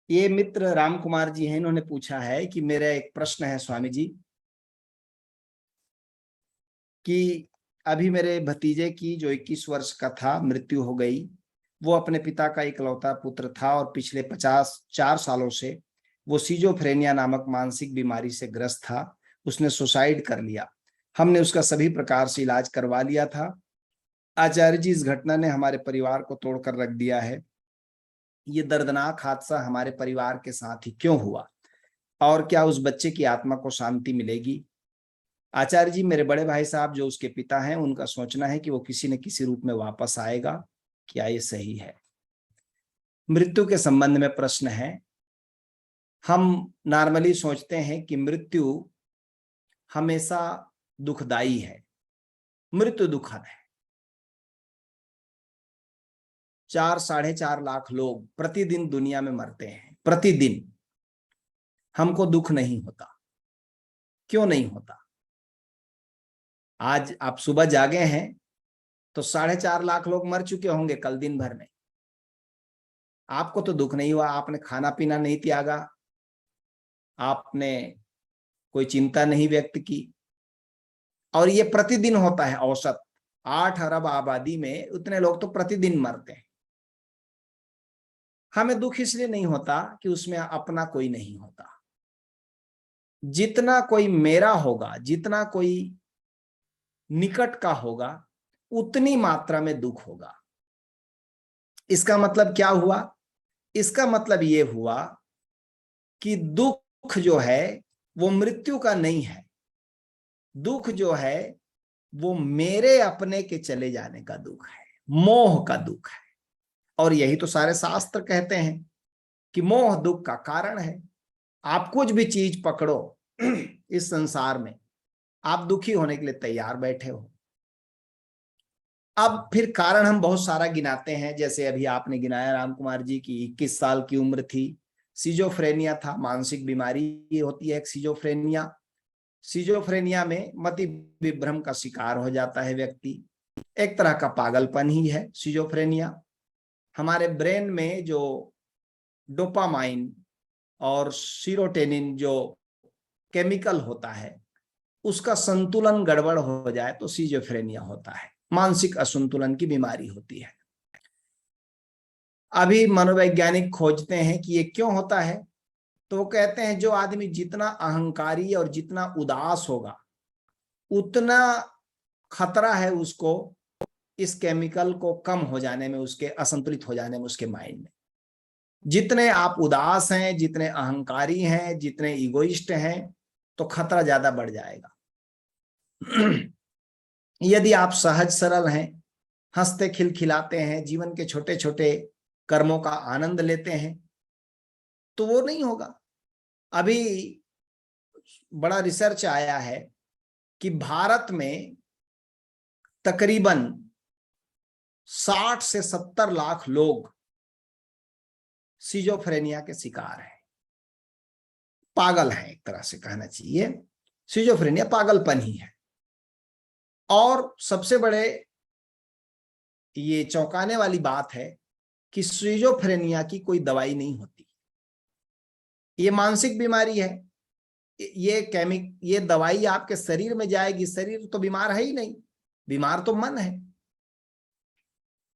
ये मित्र राम कुमार जी हैं, इन्होंने पूछा है कि मेरा एक प्रश्न है स्वामी जी कि अभी मेरे भतीजे की जो 21 वर्ष का था मृत्यु हो गई। वो अपने पिता का इकलौता पुत्र था और पिछले 54 सालों से वो सिजोफ्रेनिया नामक मानसिक बीमारी से ग्रस्त था। उसने सुसाइड कर लिया। हमने उसका सभी प्रकार से इलाज करवा लिया था। आचार्य जी, इस घटना ने हमारे परिवार को तोड़कर रख दिया है। ये दर्दनाक हादसा हमारे परिवार के साथ ही क्यों हुआ और क्या उस बच्चे की आत्मा को शांति मिलेगी? आचार्य जी, मेरे बड़े भाई साहब जो उसके पिता हैं, उनका सोचना है कि वो किसी न किसी रूप में वापस आएगा। क्या ये सही है? मृत्यु के संबंध में प्रश्न है। हम नॉर्मली सोचते हैं कि मृत्यु हमेशा दुखदाई है, मृत्यु दुखद है। 4-4.5 लाख लोग प्रतिदिन दुनिया में मरते हैं, प्रतिदिन। हमको दुख नहीं होता। क्यों नहीं होता? आज आप सुबह जागे हैं तो 4.5 लाख लोग मर चुके होंगे कल दिन भर में। आपको तो दुख नहीं हुआ, आपने खाना पीना नहीं त्यागा, आपने कोई चिंता नहीं व्यक्त की। और ये प्रतिदिन होता है। औसत 8 अरब आबादी में उतने लोग तो प्रतिदिन मरते हैं। हमें दुख इसलिए नहीं होता कि उसमें अपना कोई नहीं होता। जितना कोई मेरा होगा, जितना कोई निकट का होगा, उतनी मात्रा में दुख होगा। इसका मतलब क्या हुआ? इसका मतलब ये हुआ कि दुख जो है वो मृत्यु का नहीं है। दुख जो है वो मेरे अपने के चले जाने का दुख है, मोह का दुख है। और यही तो सारे शास्त्र कहते हैं कि मोह दुख का कारण है। आप कुछ भी चीज पकड़ो इस संसार में, आप दुखी होने के लिए तैयार बैठे हो। अब फिर कारण हम बहुत सारा गिनाते हैं, जैसे अभी आपने गिनाया राम कुमार जी की 21 साल की उम्र थी, सिजोफ्रेनिया था, मानसिक बीमारी होती है एक सिजोफ्रेनिया। सिजोफ्रेनिया में मति विभ्रम का शिकार हो जाता है व्यक्ति। एक तरह का पागलपन ही है सिजोफ्रेनिया। हमारे ब्रेन में जो डोपामाइन और सीरोटोनिन जो केमिकल होता है, उसका संतुलन गड़बड़ हो जाए तो सिजोफ्रेनिया होता है। मानसिक असंतुलन की बीमारी होती है। अभी मनोवैज्ञानिक खोजते हैं कि ये क्यों होता है। तो वो कहते हैं जो आदमी जितना अहंकारी और जितना उदास होगा, उतना खतरा है उसको इस केमिकल को कम हो जाने में, उसके असंतुलित हो जाने में, उसके माइंड में। जितने आप उदास हैं, जितने अहंकारी हैं, जितने इगोइस्ट हैं, तो खतरा ज्यादा बढ़ जाएगा। यदि आप सहज सरल हैं, हंसते खिलखिलाते हैं, जीवन के छोटे छोटे कर्मों का आनंद लेते हैं, तो वो नहीं होगा। अभी बड़ा रिसर्च आया है कि भारत में तकरीबन 60 से 70 लाख लोग सिजोफ्रेनिया के शिकार हैं। पागल हैं, एक तरह से कहना चाहिए। सिजोफ्रेनिया पागलपन ही है। और सबसे बड़े ये चौंकाने वाली बात है कि सिजोफ्रेनिया की कोई दवाई नहीं होती। ये मानसिक बीमारी है। ये दवाई आपके शरीर में जाएगी, शरीर तो बीमार है ही नहीं, बीमार तो मन है।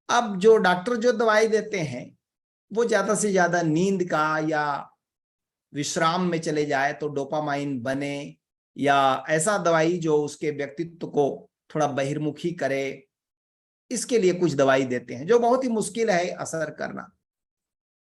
अब जो डॉक्टर जो दवाई देते हैं वो ज्यादा से ज्यादा नींद का या विश्राम में चले जाए तो डोपामाइन बने, या ऐसा दवाई जो उसके व्यक्तित्व को थोड़ा बहिर्मुखी करे, इसके लिए कुछ दवाई देते हैं जो बहुत ही मुश्किल है असर करना।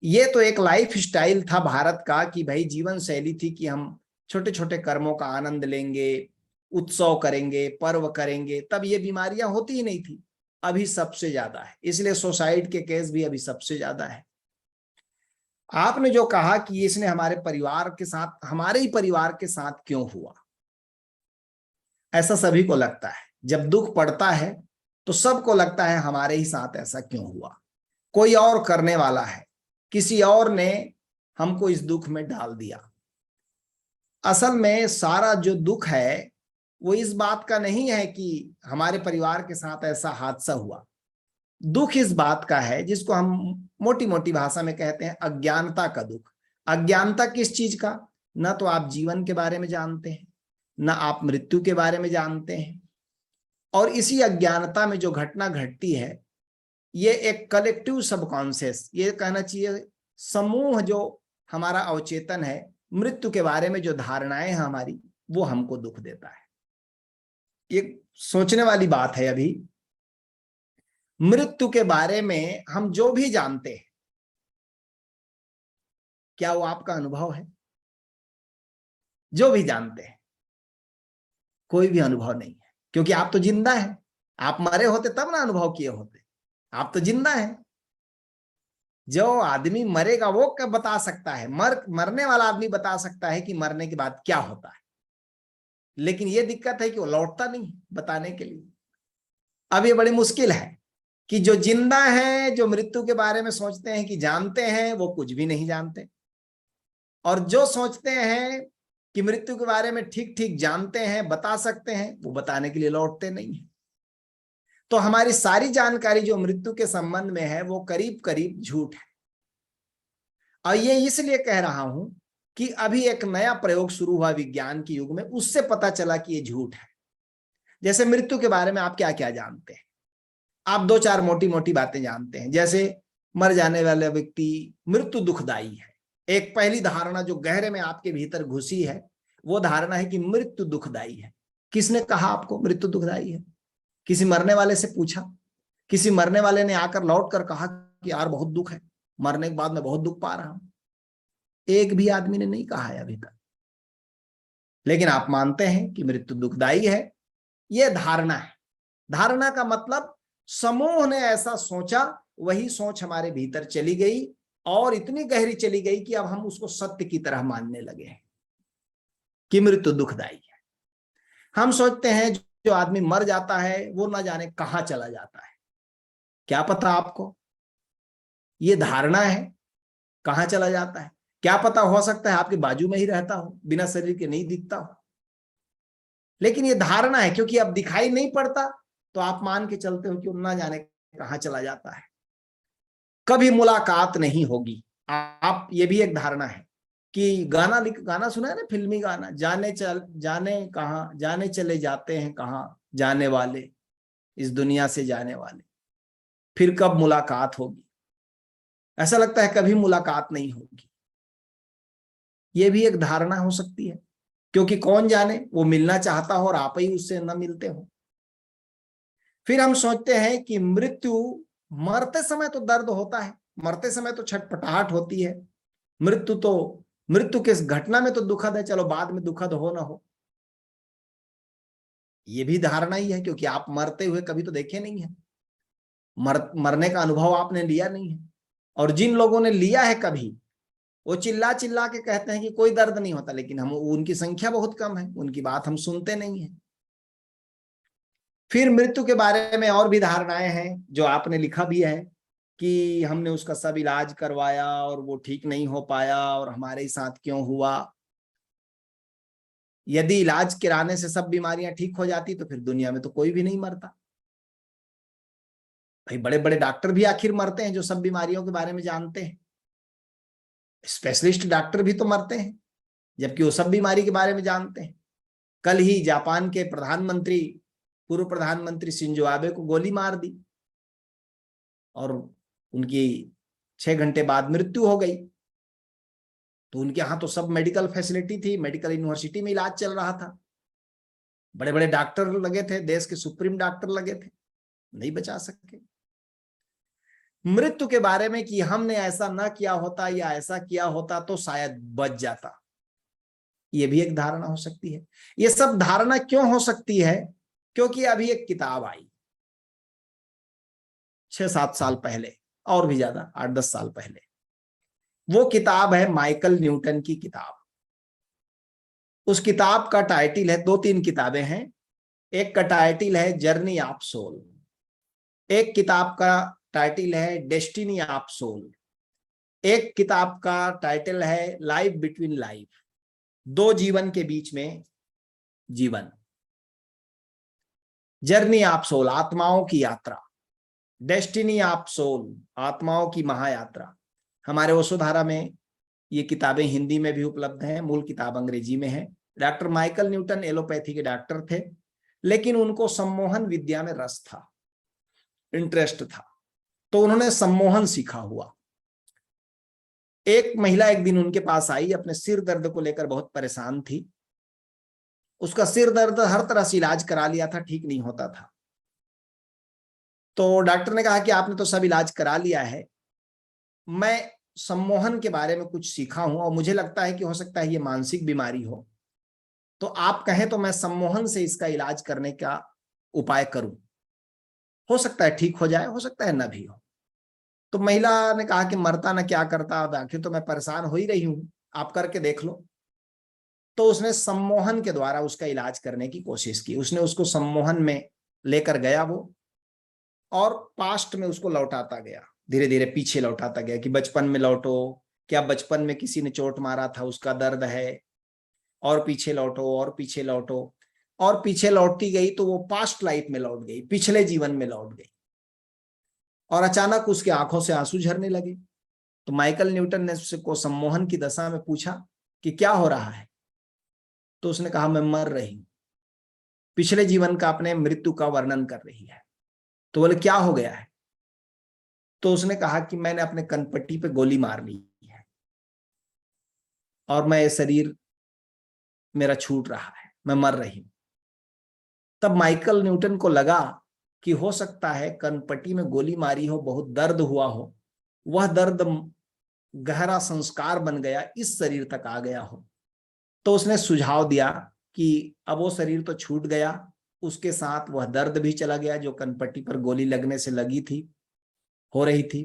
ये तो एक लाइफ स्टाइल था भारत का कि भाई जीवन शैली थी कि हम छोटे छोटे कर्मों का आनंद लेंगे, उत्सव करेंगे, पर्व करेंगे, तब ये बीमारियां होती ही नहीं थी। अभी सबसे ज्यादा है, इसलिए सुसाइड के केस भी अभी सबसे ज्यादा है। आपने जो कहा कि इसने हमारे परिवार के साथ, हमारे ही परिवार के साथ क्यों हुआ, ऐसा सभी को लगता है। जब दुख पड़ता है तो सबको लगता है हमारे ही साथ ऐसा क्यों हुआ, कोई और करने वाला है, किसी और ने हमको इस दुख में डाल दिया। असल में सारा जो दुख है वो इस बात का नहीं है कि हमारे परिवार के साथ ऐसा हादसा हुआ। दुख इस बात का है जिसको हम मोटी मोटी भाषा में कहते हैं अज्ञानता का दुख। अज्ञानता किस चीज का? ना तो आप जीवन के बारे में जानते हैं, ना आप मृत्यु के बारे में जानते हैं। और इसी अज्ञानता में जो घटना घटती है, ये एक कलेक्टिव सबकॉन्शियस, ये कहना चाहिए समूह जो हमारा अवचेतन है, मृत्यु के बारे में जो धारणाएं हैं हमारी, वो हमको दुख देता है। ये सोचने वाली बात है। अभी मृत्यु के बारे में हम जो भी जानते हैं, क्या वो आपका अनुभव है? जो भी जानते हैं, कोई भी अनुभव नहीं है, क्योंकि आप तो जिंदा हैं। आप मरे होते तब ना अनुभव किए होते, आप तो जिंदा हैं। जो आदमी मरेगा वो कब बता सकता है? मरने वाला आदमी बता सकता है कि मरने के बाद क्या होता है, लेकिन ये दिक्कत है कि वो लौटता नहीं बताने के लिए। अब ये बड़ी मुश्किल है कि जो जिंदा है, जो मृत्यु के बारे में सोचते हैं कि जानते हैं, वो कुछ भी नहीं जानते, और जो सोचते हैं कि मृत्यु के बारे में ठीक ठीक जानते हैं, बता सकते हैं, वो बताने के लिए लौटते नहीं है। तो हमारी सारी जानकारी जो मृत्यु के संबंध में है, वो करीब करीब झूठ है। और ये इसलिए कह रहा हूं कि अभी एक नया प्रयोग शुरू हुआ विज्ञान के युग में, उससे पता चला कि ये झूठ है। जैसे मृत्यु के बारे में आप क्या क्या जानते हैं? आप दो चार मोटी मोटी बातें जानते हैं, जैसे मर जाने वाला व्यक्ति मृत्यु दुखदाई है। एक पहली धारणा जो गहरे में आपके भीतर घुसी है, वो धारणा है कि मृत्यु दुखदाई है। किसने कहा आपको मृत्यु दुखदाई है? किसी मरने वाले से पूछा? किसी मरने वाले ने आकर लौट कर कहा कि यार बहुत दुख है, मरने के बाद मैं बहुत दुख पा रहा हूं? एक भी आदमी ने नहीं कहा है अभी तक। लेकिन आप मानते हैं कि मृत्यु दुखदाई है। यह धारणा है। धारणा का मतलब समूह ने ऐसा सोचा, वही सोच हमारे भीतर चली गई, और इतनी गहरी चली गई कि अब हम उसको सत्य की तरह मानने लगे हैं कि मृत्यु दुखदाई है। हम सोचते हैं जो आदमी मर जाता है वो ना जाने कहां चला जाता है। क्या पता आपको? ये धारणा है। कहां चला जाता है क्या पता? हो सकता है आपके बाजू में ही रहता हो, बिना शरीर के नहीं दिखता हो। लेकिन ये धारणा है, क्योंकि अब दिखाई नहीं पड़ता, तो आप मान के चलते हो कि ना जाने कहां चला जाता है। कभी मुलाकात नहीं होगी। आप, ये भी एक धारणा है कि गाना सुना है ना, फिल्मी गाना, जाने कहां, जाने चले जाते हैं कहां जाने वाले, इस दुनिया से जाने वाले, फिर कब मुलाकात होगी। ऐसा लगता है कभी मुलाकात नहीं होगी। ये भी एक धारणा हो सकती है, क्योंकि कौन जाने वो मिलना चाहता हो और आप ही उससे न मिलते हो। फिर हम सोचते हैं कि मृत्यु, मरते समय तो दर्द होता है, मरते समय तो छटपटाहट होती है, मृत्यु के इस घटना में तो दुखद है, चलो बाद में दुखद हो ना हो। ये भी धारणा ही है, क्योंकि आप मरते हुए कभी तो देखे नहीं है, मरने का अनुभव आपने लिया नहीं है। और जिन लोगों ने लिया है कभी, वो चिल्ला चिल्ला के कहते हैं कि कोई दर्द नहीं होता, लेकिन हम, उनकी संख्या बहुत कम है, उनकी बात हम सुनते नहीं है। फिर मृत्यु के बारे में और भी धारणाएं हैं जो आपने लिखा भी है कि हमने उसका सब इलाज करवाया और वो ठीक नहीं हो पाया, और हमारे साथ क्यों हुआ। यदि इलाज कराने से सब बीमारियां ठीक हो जाती तो फिर दुनिया में तो कोई भी नहीं मरता। भाई बड़े बड़े डॉक्टर भी आखिर मरते हैं जो सब बीमारियों के बारे में जानते हैं। स्पेशलिस्ट डॉक्टर भी तो मरते हैं, जबकि वो सब बीमारी के बारे में जानते हैं। कल ही जापान के प्रधानमंत्री, पूर्व प्रधानमंत्री शिंजो आबे को गोली मार दी और उनकी 6 घंटे बाद मृत्यु हो गई। तो उनके यहाँ तो सब मेडिकल फैसिलिटी थी, मेडिकल यूनिवर्सिटी में इलाज चल रहा था, बड़े बड़े डॉक्टर लगे थे, देश के सुप्रीम डॉक्टर लगे थे, नहीं बचा सके। मृत्यु के बारे में कि हमने ऐसा ना किया होता या ऐसा किया होता तो शायद बच जाता, ये भी एक धारणा हो सकती है। ये सब धारणा क्यों हो सकती है? क्योंकि अभी एक किताब आई 6-7 साल पहले, और भी ज्यादा 8-10 साल पहले। वो किताब है माइकल न्यूटन की किताब। उस किताब का टाइटल है, 2-3 किताबें हैं, एक का टाइटल है जर्नी ऑफ सोल, एक किताब का टाइटल है डेस्टिनी ऑफ सोल, एक किताब का टाइटल है लाइफ बिटवीन लाइफ, दो जीवन के बीच में जीवन। जर्नी ऑफ सोल, आत्माओं की यात्रा, डेस्टिनी ऑफ सोल, आत्माओं की महायात्रा। हमारे वसुधारा में ये किताबें हिंदी में भी उपलब्ध हैं, मूल किताब अंग्रेजी में है। डॉक्टर माइकल न्यूटन एलोपैथी के डॉक्टर थे, लेकिन उनको सम्मोहन विद्या में रस था, इंटरेस्ट था, तो उन्होंने सम्मोहन सीखा हुआ। एक महिला एक दिन उनके पास आई, अपने सिर दर्द को लेकर बहुत परेशान थी। उसका सिर दर्द हर तरह से इलाज करा लिया था, ठीक नहीं होता था। तो डॉक्टर ने कहा कि आपने तो सब इलाज करा लिया है, मैं सम्मोहन के बारे में कुछ सीखा हूं और मुझे लगता है कि हो सकता है ये मानसिक बीमारी हो, तो आप कहें तो मैं सम्मोहन से इसका इलाज करने का उपाय करूं, हो सकता है ठीक हो जाए, हो सकता है न भी हो। तो महिला ने कहा कि मरता न क्या करता, आखिर तो मैं परेशान हो ही रही हूं, आप करके देख लो। तो उसने सम्मोहन के द्वारा उसका इलाज करने की कोशिश की। उसने उसको सम्मोहन में लेकर गया वो, और पास्ट में उसको लौटाता गया, धीरे धीरे पीछे लौटाता गया कि बचपन में लौटो, क्या बचपन में किसी ने चोट मारा था, उसका दर्द है, और पीछे लौटो और पीछे लौटो, और पीछे लौटती गई तो वो पास्ट लाइफ में लौट गई, पिछले जीवन में लौट गई, और अचानक उसके आंखों से आंसू झरने लगे। तो माइकल न्यूटन ने उसको सम्मोहन की दशा में पूछा कि क्या हो रहा है, तो उसने कहा मैं मर रही हूं, पिछले जीवन का, अपने मृत्यु का वर्णन कर रही है। तो बोले क्या हो गया है, तो उसने कहा कि मैंने अपने कनपट्टी पे गोली मार ली है और मैं ये शरीर मेरा छूट रहा है, मैं मर रही हूं। तब माइकल न्यूटन को लगा कि हो सकता है कनपट्टी में गोली मारी हो, बहुत दर्द हुआ हो, वह दर्द गहरा संस्कार बन गया, इस शरीर तक आ गया हो। तो उसने सुझाव दिया कि अब वो शरीर तो छूट गया, उसके साथ वह दर्द भी चला गया जो कनपट्टी पर गोली लगने से लगी थी, हो रही थी,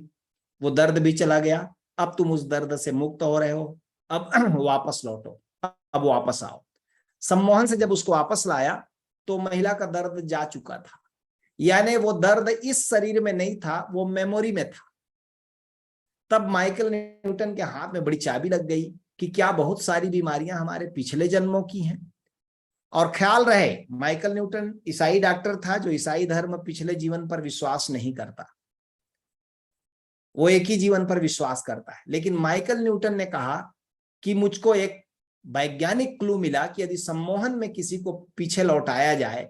वो दर्द भी चला गया। अब तुम उस दर्द से मुक्त हो रहे हो, अब वापस लौटो, अब वापस आओ। सम्मोहन से जब उसको वापस लाया तो महिला का दर्द जा चुका था, यानी वो दर्द इस शरीर में नहीं था, वो मेमोरी में था। तब माइकल न्यूटन के हाथ में बड़ी चाबी लग गई कि क्या बहुत सारी बीमारियां हमारे पिछले जन्मों की हैं। और ख्याल रहे, माइकल न्यूटन ईसाई डॉक्टर था, जो ईसाई धर्म पिछले जीवन पर विश्वास नहीं करता, वो एक ही जीवन पर विश्वास करता है। लेकिन माइकल न्यूटन ने कहा कि मुझको एक वैज्ञानिक क्लू मिला कि यदि सम्मोहन में किसी को पीछे लौटाया जाए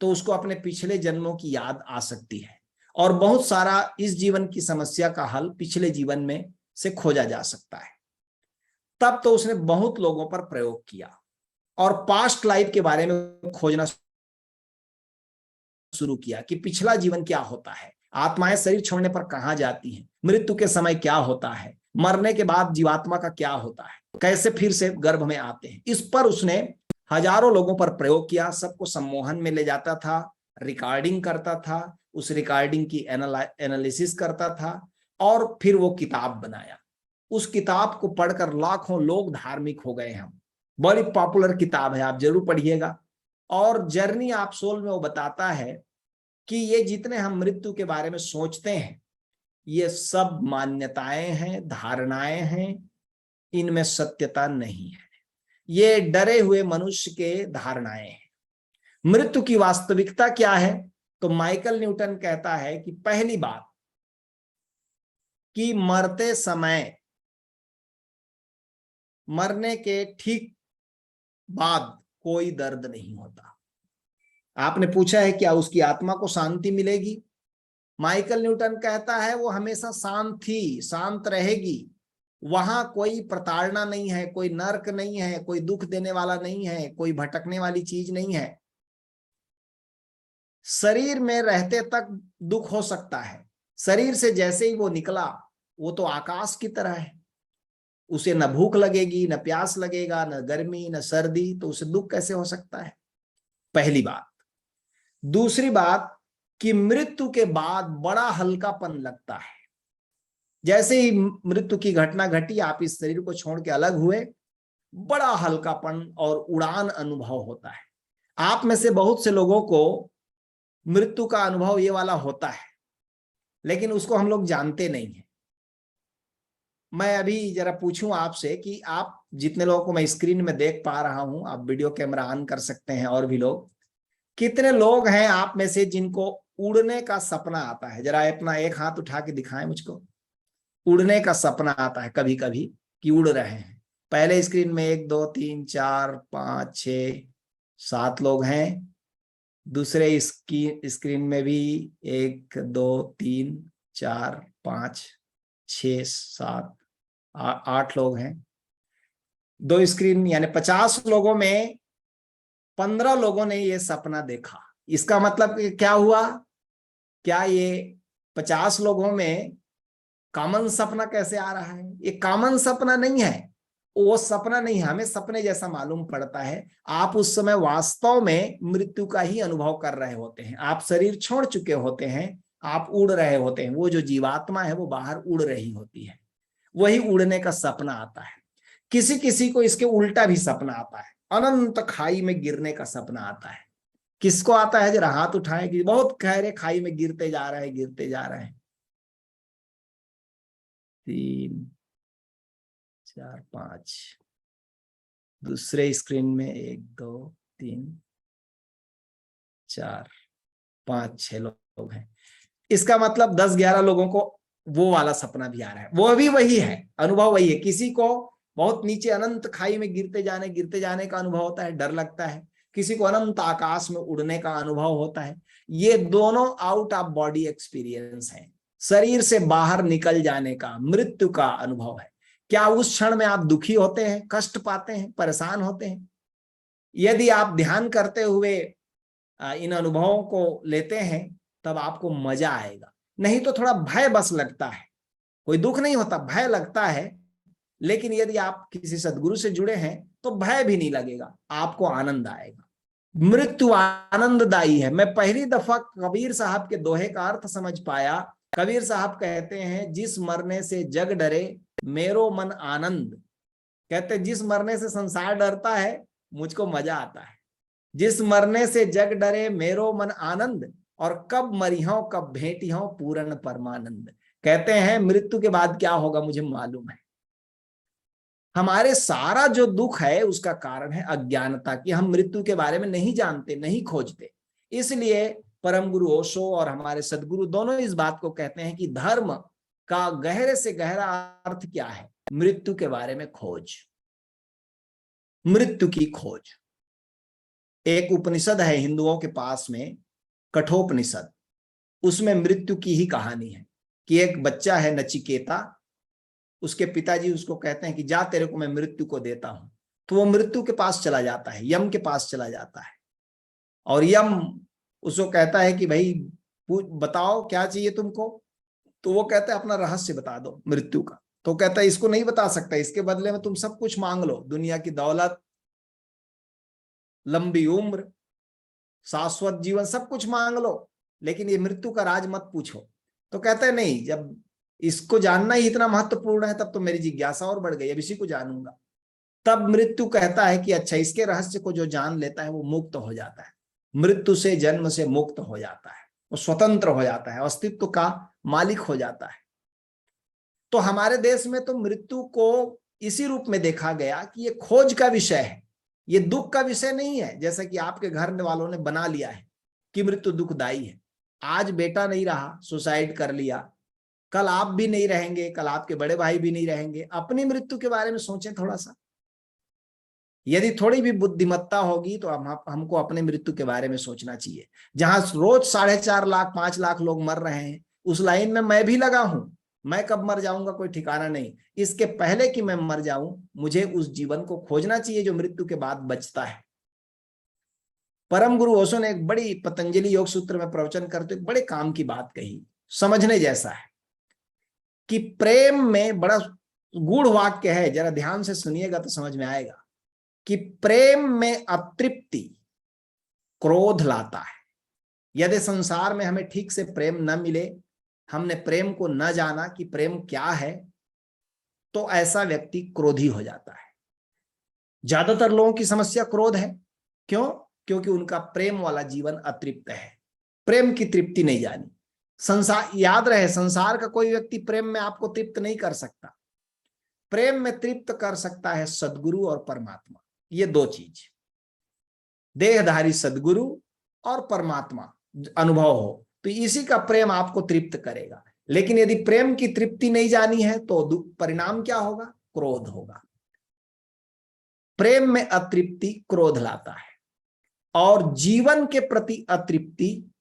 तो उसको अपने पिछले जन्मों की याद आ सकती है, और बहुत सारा इस जीवन की समस्या का हल पिछले जीवन में से खोजा जा सकता है। तब तो उसने बहुत लोगों पर प्रयोग किया और पास्ट लाइफ के बारे में खोजना शुरू किया कि पिछला जीवन क्या होता है, आत्माएं शरीर छोड़ने पर कहां जाती हैं, मृत्यु के समय क्या होता है, मरने के बाद जीवात्मा का क्या होता है, कैसे फिर से गर्भ में आते हैं। इस पर उसने हजारों लोगों पर प्रयोग किया, सबको सम्मोहन में ले जाता था, रिकॉर्डिंग करता था, उस रिकॉर्डिंग की एनालिसिस करता था, और फिर वो किताब बनाया। उस किताब को पढ़कर लाखों लोग धार्मिक हो गए। हम बड़ी पॉपुलर किताब है, आप जरूर पढ़िएगा। और जर्नी ऑफ सोल में वो बताता है कि ये जितने हम मृत्यु के बारे में सोचते हैं, ये सब मान्यताएं हैं, धारणाएं हैं, इनमें सत्यता नहीं है, ये डरे हुए मनुष्य के धारणाएं हैं। मृत्यु की वास्तविकता क्या है, तो माइकल न्यूटन कहता है कि पहली बात कि मरते समय, मरने के ठीक बाद कोई दर्द नहीं होता। आपने पूछा है क्या उसकी आत्मा को शांति मिलेगी, माइकल न्यूटन कहता है वो हमेशा शांत थी, शांत रहेगी। वहां कोई प्रताड़ना नहीं है, कोई नर्क नहीं है, कोई दुख देने वाला नहीं है, कोई भटकने वाली चीज नहीं है। शरीर में रहते तक दुख हो सकता है, शरीर से जैसे ही वो निकला, वो तो आकाश की तरह है, उसे न भूख लगेगी, न प्यास लगेगा, न गर्मी, न सर्दी, तो उसे दुख कैसे हो सकता है, पहली बात। दूसरी बात कि मृत्यु के बाद बड़ा हल्कापन लगता है। जैसे ही मृत्यु की घटना घटी, आप इस शरीर को छोड़ के अलग हुए, बड़ा हल्कापन और उड़ान अनुभव होता है। आप में से बहुत से लोगों को मृत्यु का अनुभव ये वाला होता है, लेकिन उसको हम लोग जानते नहीं है। मैं अभी जरा पूछूं आपसे कि आप जितने लोगों को मैं स्क्रीन में देख पा रहा हूं, आप वीडियो कैमरा ऑन कर सकते हैं, और भी लोग, कितने लोग हैं आप में से जिनको उड़ने का सपना आता है? जरा अपना एक हाथ उठा के दिखाएं मुझको। उड़ने का सपना आता है कभी कभी? कि उड़ रहे हैं। पहले स्क्रीन में 1 2 3 4 5 6 7 लोग हैं, दूसरे स्क्रीन में भी 1 2 3 4 5 6 7 8 लोग हैं। 2 स्क्रीन यानी 50 लोगों में 15 लोगों ने ये सपना देखा। इसका मतलब क्या हुआ? क्या ये 50 लोगों में कॉमन सपना कैसे आ रहा है? ये कॉमन सपना नहीं है, वो सपना नहीं है, हमें सपने जैसा मालूम पड़ता है। आप उस समय वास्तव में मृत्यु का ही अनुभव कर रहे होते हैं, आप शरीर छोड़ चुके होते हैं, आप उड़ रहे होते हैं। वो जो जीवात्मा है वो बाहर उड़ रही होती है, वही उड़ने का सपना आता है। किसी किसी को इसके उल्टा भी सपना आता है, अनंत खाई में गिरने का सपना आता है। किसको आता है? जरा हाथ उठाए कि बहुत गहरे खाई में गिरते जा रहे हैं, गिरते जा रहे हैं। 3 4 5, दूसरे स्क्रीन में 1 2 3 4 5 6 लोग हैं। इसका मतलब 10-11 लोगों को वो वाला सपना भी आ रहा है, वो भी वही है, अनुभव वही है। किसी को बहुत नीचे अनंत खाई में गिरते जाने का अनुभव होता है, डर लगता है। किसी को अनंत आकाश में उड़ने का अनुभव होता है। ये दोनों आउट ऑफ बॉडी एक्सपीरियंस है, शरीर से बाहर निकल जाने का, मृत्यु का अनुभव है। क्या उस क्षण में आप दुखी होते हैं, कष्ट पाते हैं, परेशान होते हैं? यदि आप ध्यान करते हुए इन अनुभवों को लेते हैं तब आपको मजा आएगा। नहीं तो थोड़ा भय बस लगता है, कोई दुख नहीं होता, भय लगता है। लेकिन यदि आप किसी सदगुरु से जुड़े हैं तो भय भी नहीं लगेगा, आपको आनंद आएगा। मृत्यु आनंददायी है। मैं पहली दफा कबीर साहब के दोहे का अर्थ समझ पाया। कबीर साहब कहते हैं, जिस मरने से जग डरे मेरो मन आनंद। कहते जिस मरने से संसार डरता है मुझको मजा आता है। जिस मरने से जग डरे मेरो मन आनंद, और कब मरिहो कब भेंटिहो पूर्ण परमानंद। कहते हैं मृत्यु के बाद क्या होगा मुझे मालूम है। हमारे सारा जो दुख है उसका कारण है अज्ञानता, कि हम मृत्यु के बारे में नहीं जानते, नहीं खोजते। इसलिए परम गुरु ओशो और हमारे सदगुरु दोनों इस बात को कहते हैं कि धर्म का गहरे से गहरा अर्थ क्या है? मृत्यु के बारे में खोज, मृत्यु की खोज। एक उपनिषद है हिंदुओं के पास में, कठोपनिषद, उसमें मृत्यु की ही कहानी है कि एक बच्चा है नचिकेता, उसके पिताजी उसको कहते हैं कि जा तेरे को मैं मृत्यु को देता हूं। तो वो मृत्यु के पास चला जाता है, यम के पास चला जाता है, और यम उसको कहता है कि भाई बताओ क्या चाहिए तुमको। तो वो कहता है अपना रहस्य बता दो मृत्यु का। तो कहता है इसको नहीं बता सकता, इसके बदले में तुम सब कुछ मांग लो, दुनिया की दौलत, लंबी उम्र, शाश्वत जीवन, सब कुछ मांग लो, लेकिन ये मृत्यु का राज मत पूछो। तो कहता है नहीं, जब इसको जानना ही इतना महत्वपूर्ण है तब तो मेरी जिज्ञासा और बढ़ गई, अब इसी को जानूंगा। तब मृत्यु कहता है कि अच्छा, इसके रहस्य को जो जान लेता है वो मुक्त हो जाता है, मृत्यु से, जन्म से मुक्त हो जाता है, वो स्वतंत्र हो जाता है, अस्तित्व का मालिक हो जाता है। तो हमारे देश में तो मृत्यु को इसी रूप में देखा गया कि ये खोज का विषय है, ये दुख का विषय नहीं है। जैसा कि आपके घर वालों ने बना लिया है कि मृत्यु दुखदाई है। आज बेटा नहीं रहा, सुसाइड कर लिया, कल आप भी नहीं रहेंगे, कल आपके बड़े भाई भी नहीं रहेंगे। अपनी मृत्यु के बारे में सोचें थोड़ा सा। यदि थोड़ी भी बुद्धिमत्ता होगी तो हमको अपने मृत्यु के बारे में सोचना चाहिए। जहां रोज 4.5 लाख 5 लाख लोग मर रहे हैं, उस लाइन में मैं भी लगा हूं। मैं कब मर जाऊंगा कोई ठिकाना नहीं। इसके पहले कि मैं मर जाऊं, मुझे उस जीवन को खोजना चाहिए जो मृत्यु के बाद बचता है। परम गुरु ओशो ने एक बड़ी, पतंजलि योग सूत्र में प्रवचन करते एक बड़े काम की बात कही, समझने जैसा है, कि प्रेम में बड़ा गूढ़ वाक्य है, जरा ध्यान से सुनिएगा तो समझ में आएगा कि प्रेम में अतृप्ति क्रोध लाता है। यदि संसार में हमें ठीक से प्रेम न मिले, हमने प्रेम को न जाना कि प्रेम क्या है, तो ऐसा व्यक्ति क्रोधी हो जाता है। ज्यादातर लोगों की समस्या क्रोध है। क्यों? क्योंकि उनका प्रेम वाला जीवन अतृप्त है, प्रेम की तृप्ति नहीं जानी। संसार, याद रहे, संसार का कोई व्यक्ति प्रेम में आपको तृप्त नहीं कर सकता। प्रेम में तृप्त कर सकता है सदगुरु और परमात्मा, ये दो चीज, देहधारी सदगुरु और परमात्मा अनुभव हो तो इसी का प्रेम आपको तृप्त करेगा। लेकिन यदि प्रेम की तृप्ति नहीं जानी है तो परिणाम क्या होगा? क्रोध होगा। प्रेम में अतृप्ति क्रोध लाता है, और जीवन के प्रति अतृप्ति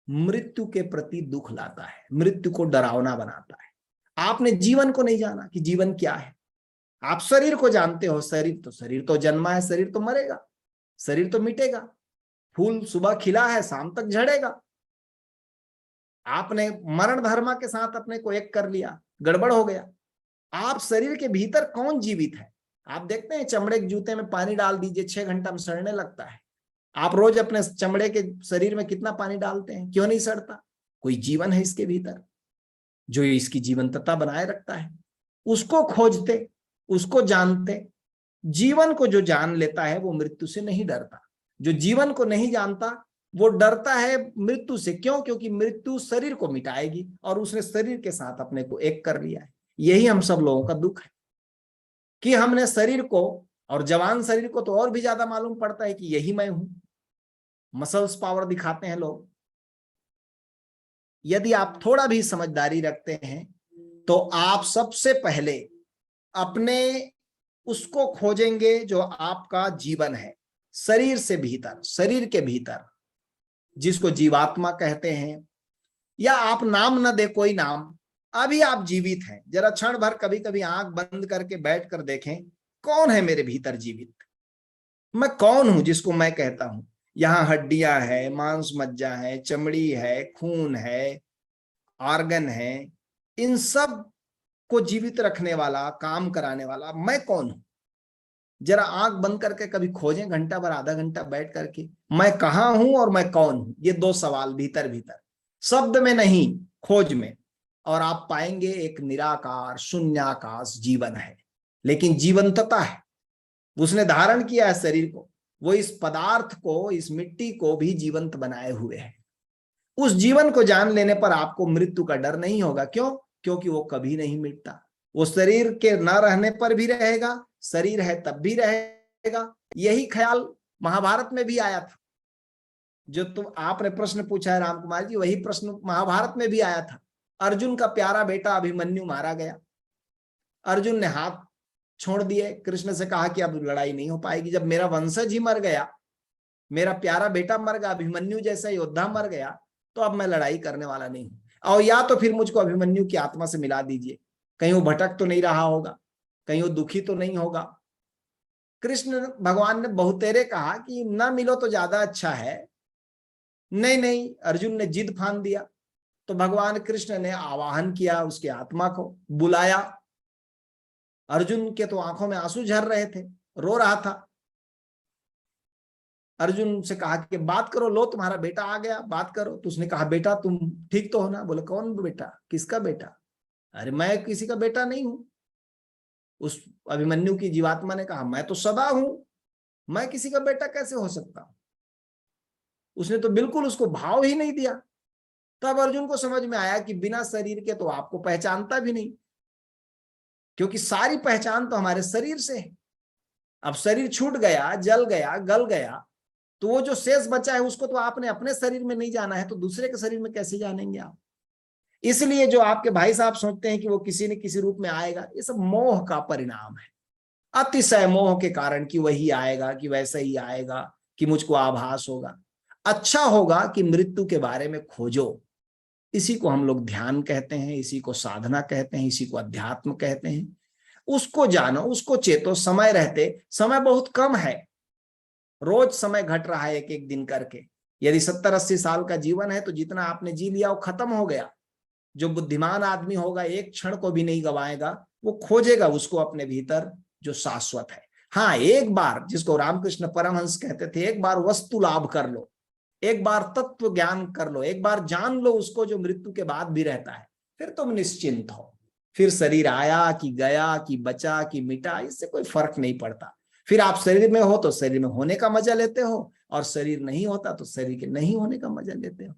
मृत्यु के प्रति दुख लाता है, मृत्यु को डरावना बनाता है। आपने जीवन को नहीं जाना कि जीवन क्या है। आप शरीर को जानते हो, शरीर तो जन्मा है, शरीर तो मरेगा, शरीर तो मिटेगा। फूल सुबह खिला है, शाम तक झड़ेगा। आपने मरण धर्मा के साथ अपने को एक कर लिया, गड़बड़ हो गया। आप शरीर के भीतर कौन जीवित है? आप देखते हैं चमड़े के जूते में पानी डाल दीजिए, 6 घंटा में सड़ने लगता है। आप रोज अपने चमड़े के शरीर में कितना पानी डालते हैं, क्यों नहीं सड़ता? कोई जीवन है इसके भीतर जो इसकी जीवंतता बनाए रखता है। उसको खोजते, उसको जानते। जीवन को जो जान लेता है वो मृत्यु से नहीं डरता। जो जीवन को नहीं जानता वो डरता है मृत्यु से। क्यों? क्योंकि मृत्यु शरीर को मिटाएगी और उसने शरीर के साथ अपने को एक कर लिया है। यही हम सब लोगों का दुख है कि हमने शरीर को, और जवान शरीर को तो और भी ज्यादा मालूम पड़ता है कि यही मैं हूं। मसल्स पावर दिखाते हैं लोग। यदि आप थोड़ा भी समझदारी रखते हैं तो आप सबसे पहले अपने उसको खोजेंगे जो आपका जीवन है, शरीर से भीतर, शरीर के भीतर, जिसको जीवात्मा कहते हैं। या आप नाम न दे कोई नाम, अभी आप जीवित हैं। जरा क्षण भर कभी कभी आंख बंद करके बैठ कर देखें, कौन है मेरे भीतर जीवित? मैं कौन हूं जिसको मैं कहता हूं? यहाँ हड्डियां है, मांस मज्जा है, चमड़ी है, खून है, ऑर्गन है, इन सब को जीवित रखने वाला, काम कराने वाला मैं कौन हूं? जरा आंख बंद करके कभी खोजें, घंटा भर, आधा घंटा बैठ करके, मैं कहां हूं और मैं कौन हूं। ये 2 सवाल भीतर भीतर, शब्द में नहीं, खोज में, और आप पाएंगे एक निराकार शून्याकाश जीवन है। लेकिन जीवंतता है, उसने धारण किया है शरीर को, वो इस पदार्थ को, इस मिट्टी को भी जीवंत बनाए हुए है। उस जीवन को जान लेने पर आपको मृत्यु का डर नहीं होगा। क्यों? क्योंकि वो कभी नहीं मिटता। वो शरीर के न रहने पर भी रहेगा, शरीर है तब भी रहेगा। यही ख्याल महाभारत में भी आया था। जो तुम आपने प्रश्न पूछा है राम कुमार जी, वही प्रश्न महाभारत में भी आया था। अर्जुन का प्यारा बेटा अभिमन्यु मारा गया। अर्जुन ने हाथ छोड़ दिए, कृष्ण से कहा कि अब लड़ाई नहीं हो पाएगी। जब मेरा वंशज ही मर गया, मेरा प्यारा बेटा मर गया, अभिमन्यु जैसा योद्धा मर गया, तो अब मैं लड़ाई करने वाला नहीं हूं। और या तो फिर मुझको अभिमन्यु की आत्मा से मिला दीजिए, कहीं वो भटक तो नहीं रहा होगा, कहीं वो दुखी तो नहीं होगा। कृष्ण भगवान ने बहुतेरे कहा कि ना मिलो तो ज्यादा अच्छा है। नहीं नहीं, अर्जुन ने जिद फान दिया। तो भगवान कृष्ण ने आवाहन किया, उसके आत्मा को बुलाया। अर्जुन के तो आंखों में आंसू झर रहे थे, रो रहा था। अर्जुन से कहा कि बात करो, लो तुम्हारा बेटा आ गया, बात करो। तो उसने कहा, बेटा तुम ठीक तो हो ना? बोले, कौन बेटा? किसका बेटा? अरे मैं किसी का बेटा नहीं हूं। उस अभिमन्यु की जीवात्मा ने कहा, मैं तो सदा हूं, मैं किसी का बेटा कैसे हो सकता हूं? उसने तो बिल्कुल उसको भाव ही नहीं दिया। तब अर्जुन को समझ में आया कि बिना शरीर के तो आपको पहचानता भी नहीं, क्योंकि सारी पहचान तो हमारे शरीर से है। अब शरीर छूट गया, जल गया, गल गया, तो वो जो शेष बचा है उसको तो आपने अपने शरीर में नहीं जाना है, तो दूसरे के शरीर में कैसे जानेंगे आप? इसलिए जो आपके भाई साहब सोचते हैं कि वो किसी न किसी रूप में आएगा, ये सब मोह का परिणाम है। अतिशय मोह के कारण कि वही आएगा, कि वैसा ही आएगा, कि मुझको आभास होगा। अच्छा होगा कि मृत्यु के बारे में खोजो। इसी को हम लोग ध्यान कहते हैं, इसी को साधना कहते हैं, इसी को अध्यात्म कहते हैं। उसको जानो, उसको चेतो। समय रहते, समय बहुत कम है, रोज समय घट रहा है एक एक दिन करके। यदि 70-80 साल का जीवन है तो जितना आपने जी लिया वो खत्म हो गया। जो बुद्धिमान आदमी होगा एक क्षण को भी नहीं गवाएगा, वो खोजेगा उसको अपने भीतर जो शाश्वत है। हाँ, एक बार, जिसको रामकृष्ण परमहंस कहते थे, एक बार वस्तु लाभ कर लो, एक बार तत्व ज्ञान कर लो, एक बार जान लो उसको जो मृत्यु के बाद भी रहता है, फिर तुम निश्चिंत हो। फिर शरीर आया कि गया, कि बचा कि मिटा, इससे कोई फर्क नहीं पड़ता। फिर आप शरीर में हो तो शरीर में होने का मजा लेते हो, और शरीर नहीं होता तो शरीर के नहीं होने का मजा लेते हो।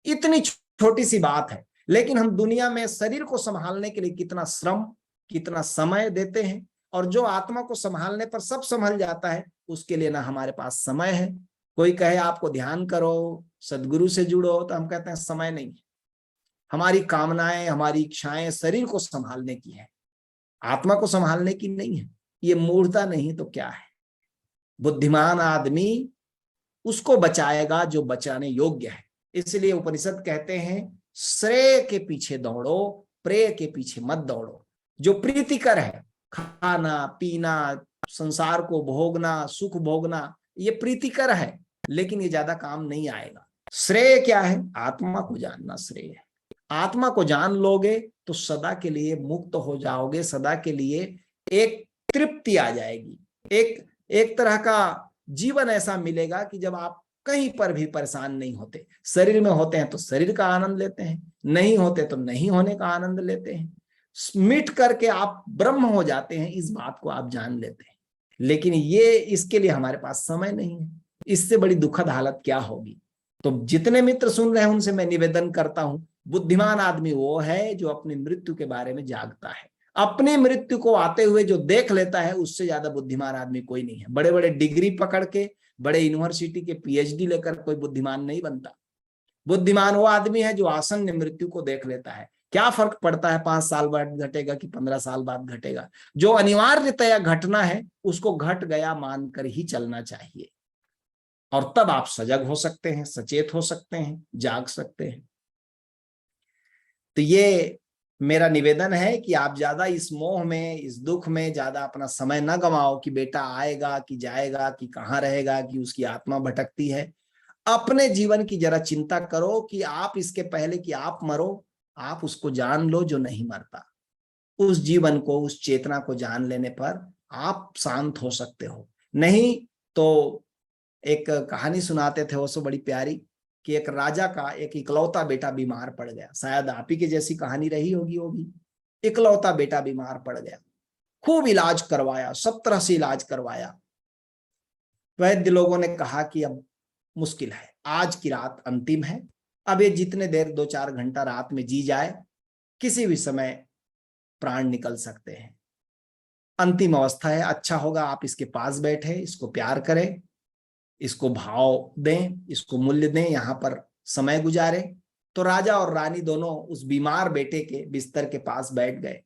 इतनी छोटी सी बात है, लेकिन हम दुनिया में शरीर को संभालने के लिए कितना श्रम, कितना समय देते हैं। और जो आत्मा को संभालने पर सब संभल जाता है, उसके लिए ना हमारे पास समय है। कोई कहे आपको ध्यान करो, सदगुरु से जुड़ो, तो हम कहते हैं समय नहीं। हमारी कामनाएं, हमारी इच्छाएं शरीर को संभालने की है। आत्मा को संभालने की नहीं है। ये मूर्खता नहीं तो क्या है। बुद्धिमान आदमी उसको बचाएगा जो बचाने योग्य है। इसलिए उपनिषद कहते हैं श्रेय के पीछे दौड़ो, प्रेय के पीछे मत दौड़ो। जो प्रीतिकर है, खाना पीना, संसार को भोगना, सुख भोगना, ये प्रीतिकर है, लेकिन ये ज्यादा काम नहीं आएगा। श्रेय क्या है? आत्मा को जानना श्रेय है। आत्मा को जान लोगे तो सदा के लिए मुक्त हो जाओगे, सदा के लिए एक तृप्ति आ जाएगी, एक तरह का जीवन ऐसा मिलेगा कि जब आप कहीं पर भी परेशान नहीं होते। शरीर में होते हैं तो शरीर का आनंद लेते हैं, नहीं होते तो नहीं होने का आनंद लेते हैं। मिट करके आप ब्रह्म हो जाते हैं, इस बात को आप जान लेते हैं। लेकिन ये इसके लिए हमारे पास समय नहीं है। इससे बड़ी दुखद हालत क्या होगी। तो जितने मित्र सुन रहे हैं उनसे मैं निवेदन करता हूं, बुद्धिमान आदमी वो है जो अपनी मृत्यु के बारे में जागता है। अपनी मृत्यु को आते हुए जो देख लेता है, उससे ज्यादा बुद्धिमान आदमी कोई नहीं है। बड़े बड़े डिग्री पकड़ के, बड़े यूनिवर्सिटी के पीएचडी लेकर कोई बुद्धिमान नहीं बनता। बुद्धिमान वो आदमी है जो आसन्न मृत्यु को देख लेता है। क्या फर्क पड़ता है 5 साल बाद घटेगा कि 15 साल बाद घटेगा। जो अनिवार्यतया घटना है उसको घट गया मानकर ही चलना चाहिए, और तब आप सजग हो सकते हैं, सचेत हो सकते हैं, जाग सकते हैं। तो ये मेरा निवेदन है कि आप ज्यादा इस मोह में, इस दुख में ज्यादा अपना समय न गवाओ कि बेटा आएगा कि जाएगा कि कहाँ रहेगा कि उसकी आत्मा भटकती है। अपने जीवन की जरा चिंता करो कि आप इसके पहले कि आप मरो, आप उसको जान लो जो नहीं मरता। उस जीवन को, उस चेतना को जान लेने पर आप शांत हो सकते हो। नहीं तो एक कहानी सुनाते थे वो सो बड़ी प्यारी, कि एक राजा का एक इकलौता बेटा बीमार पड़ गया। शायद आप ही की जैसी कहानी रही होगी वो भी। इकलौता बेटा बीमार पड़ गया, खूब इलाज करवाया, सब तरह से इलाज करवाया। वैद्य लोगों ने कहा कि अब मुश्किल है, आज की रात अंतिम है। अब ये जितने देर 2-4 घंटा रात में जी जाए, किसी भी समय प्राण निकल सकते हैं। अंतिम अवस्था है, अच्छा होगा आप इसके पास बैठे, इसको प्यार करें, इसको भाव दें, इसको मूल्य दें, यहाँ पर समय गुजारे। तो राजा और रानी दोनों उस बीमार बेटे के बिस्तर के पास बैठ गए।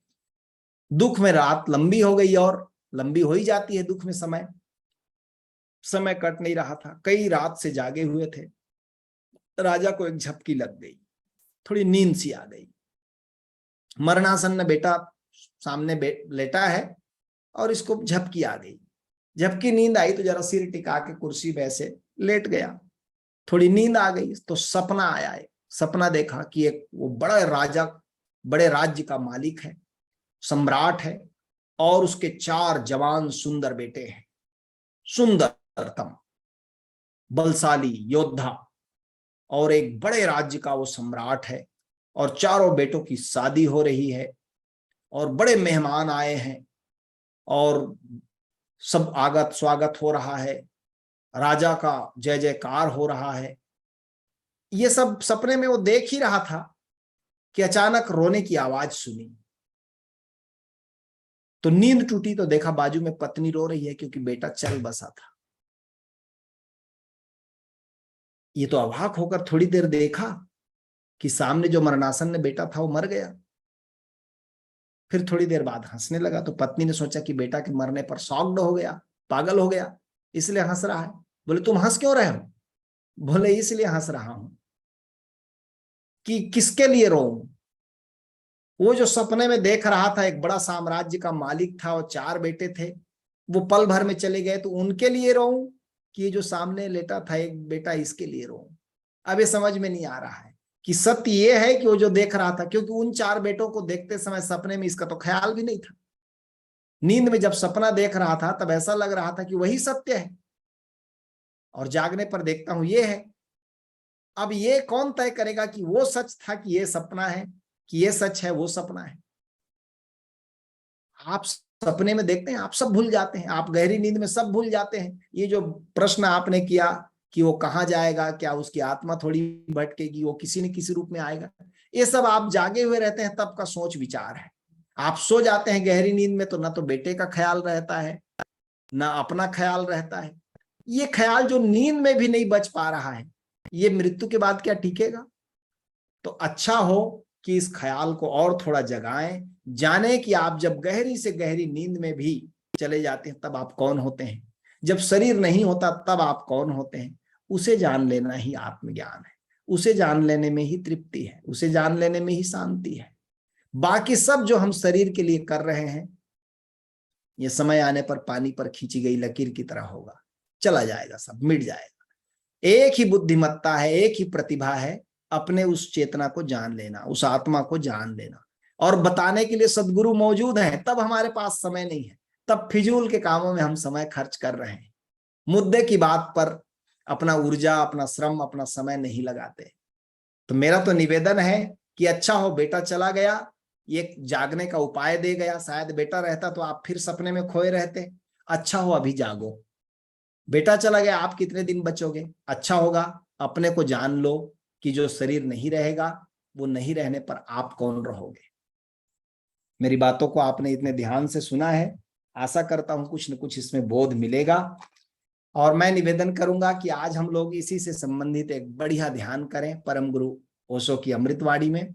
दुख में रात लंबी हो गई, और लंबी हो ही जाती है दुख में। समय कट नहीं रहा था, कई रात से जागे हुए थे। राजा को एक झपकी लग गई, थोड़ी नींद सी आ गई। मरणासन्न बेटा सामने लेटा है और इसको झपकी आ गई। झपकी नींद आई तो जरा सिर टिका के कुर्सी पे ऐसे लेट गया। थोड़ी नींद आ गई तो सपना आया। सपना देखा कि एक वो बड़ा राजा, बड़े राज्य का मालिक है, सम्राट है, और उसके 4 जवान सुंदर बेटे हैं, सुंदरतम बलशाली योद्धा, और एक बड़े राज्य का वो सम्राट है। और चारों बेटों की शादी हो रही है, और बड़े मेहमान आए हैं, और सब आगत स्वागत हो रहा है, राजा का जय जयकार हो रहा है। ये सब सपने में वो देख ही रहा था कि अचानक रोने की आवाज सुनी। तो नींद टूटी तो देखा बाजू में पत्नी रो रही है, क्योंकि बेटा चल बसा था। ये तो अवाक होकर थोड़ी देर देखा कि सामने जो मरणासन्न बेटा था वो मर गया। फिर थोड़ी देर बाद हंसने लगा। तो पत्नी ने सोचा कि बेटा के मरने पर शॉक्ड हो गया, पागल हो गया, इसलिए हंस रहा है। बोले तुम हंस क्यों रहे हो? बोले इसलिए हंस रहा हूं कि किसके लिए रोऊं। वो जो सपने में देख रहा था, एक बड़ा साम्राज्य का मालिक था और 4 बेटे थे, वो पल भर में चले गए, तो उनके लिए रोऊं कि ये जो सामने लेटा था एक बेटा, इसके लिए रोऊं। अब ये समझ में नहीं आ रहा है कि सत्य ये है कि वो जो देख रहा था, क्योंकि उन 4 बेटों को देखते समय सपने में इसका तो ख्याल भी नहीं था। नींद में जब सपना देख रहा था तब ऐसा लग रहा था कि वही सत्य है, और जागने पर देखता हूं ये है। अब ये कौन तय करेगा कि वो सच था कि ये सपना है, कि ये सच है वो सपना है। आप सपने में देखते हैं, आप सब भूल जाते हैं, आप गहरी नींद में सब भूल जाते हैं। ये जो प्रश्न आपने किया कि वो कहाँ जाएगा, क्या उसकी आत्मा थोड़ी भटकेगी, वो किसी न किसी रूप में आएगा, ये सब आप जागे हुए रहते हैं तब का सोच विचार है। आप सो जाते हैं गहरी नींद में तो ना तो बेटे का ख्याल रहता है, ना अपना ख्याल रहता है। ये ख्याल जो नींद में भी नहीं बच पा रहा है, ये मृत्यु के बाद क्या टिकेगा? तो अच्छा हो कि इस ख्याल को और थोड़ा जगाएं, जाने कि आप जब गहरी से गहरी नींद में भी चले जाते हैं तब आप कौन होते हैं, जब शरीर नहीं होता तब आप कौन होते हैं। उसे जान लेना ही आत्मज्ञान है, उसे जान लेने में ही तृप्ति है, उसे जान लेने में ही शांति है। बाकी सब जो हम शरीर के लिए कर रहे हैं, ये समय आने पर पानी पर खींची गई लकीर की तरह होगा, चला जाएगा, सब मिट जाएगा। एक ही बुद्धिमत्ता है, एक ही प्रतिभा है, अपने उस चेतना को जान लेना, उस आत्मा को जान लेना। और बताने के लिए सद्गुरु मौजूद हैं, तब हमारे पास समय नहीं है, तब फिजूल के कामों में हम समय खर्च कर रहे हैं, मुद्दे की बात पर अपना ऊर्जा, अपना श्रम, अपना समय नहीं लगाते। तो मेरा तो निवेदन है कि अच्छा हो बेटा चला गया, ये जागने का उपाय दे गया। शायद बेटा रहता तो आप फिर सपने में खोए रहते। अच्छा हो अभी जागो, बेटा चला गया, आप कितने दिन बचोगे। अच्छा होगा अपने को जान लो कि जो शरीर नहीं रहेगा, वो नहीं रहने पर आप कौन रहोगे। मेरी बातों को आपने इतने ध्यान से सुना है, आशा करता हूं कुछ न कुछ इसमें बोध मिलेगा। और मैं निवेदन करूंगा कि आज हम लोग इसी से संबंधित एक बढ़िया ध्यान करें परम गुरु ओशो की अमृतवाणी में,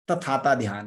तथाता ध्यान।